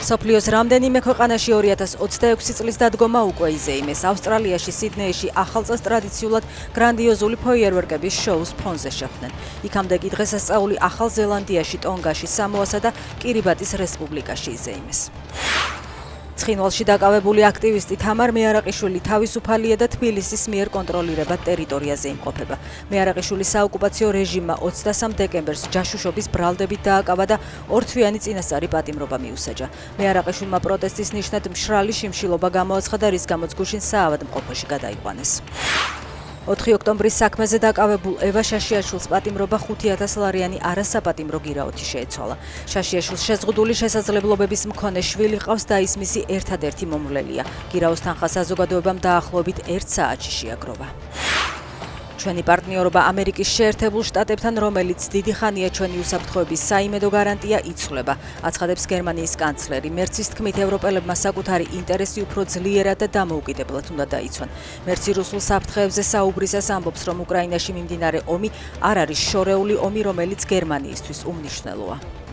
მსოფლიოს რამდენიმე ქვეყანაში 2026 წლის დადგომა უკვე იზეიმეს. ავსტრალიაში, სიდნეიში ახალ წელს ტრადიციულად გრანდიოზული ფოიერვერკების შოუს ფონზე შეხვდნენ. იქამდე კი დღესასწაული ახალ ზელანდიაში, ტონგაში, სამოასა და კირიბატის რესპუბლიკაში იზეიმეს. ცხინვალში დაკავებული აქტივისტი თამარ მეარაყიშვილი თავისუფალია და თბილისის მიერ კონტროლირებად ტერიტორიაზე იმყოფება. მეარაყიშვილის საოკუპაციო რეჟიმმა 23 დეკემბერს ჯაშუშობის ბრალდებით დააკავა და ორთვიანი წინასწარი პატიმრობა მიუსაჯა. მეარაყიშვილმა პროტესტის ნიშნად მშრალი შიმშილობა გამოაცხადა, რის გამოც გუშინ საავადმყოფოში გადაიყვანეს. 4 ოქტომბრის საქმეზე დაკავებულ ევა შაშიაშვილს პატიმრობა 5,000 ლარიანი არასაპატიმრო გირაოთი შეეცვალა. შაშიაშვილს შეზღუდული შესაძლებლობების მქონე შვილი ყავს და ის მისი ერთადერთი მომვლელია. გირაოს თანხა საზოგადოებამ დაახლოებით 1 საათში შეაგროვა. ჩვენი პარტნიორობა ამერიკის შეერთებულ შტატებთან, რომელიც დიდი ხანია ჩვენი უსაფრთხოების საიმედო გარანტია, იცვლება, აცხადებს გერმანიის კანცლერი. მერცის თქმით, ევროპელებმა საკუთარი ინტერესი უფრო ძლიერად და დამოუკიდებლად უნდა დაიცვან. მერცი რუსულ საფრთხეებზე საუბრისას ამბობს, რომ უკრაინაში მიმდინარე ომი არ არის შორეული ომი, რომელიც გერმანიისთვის უმნიშვნელოა.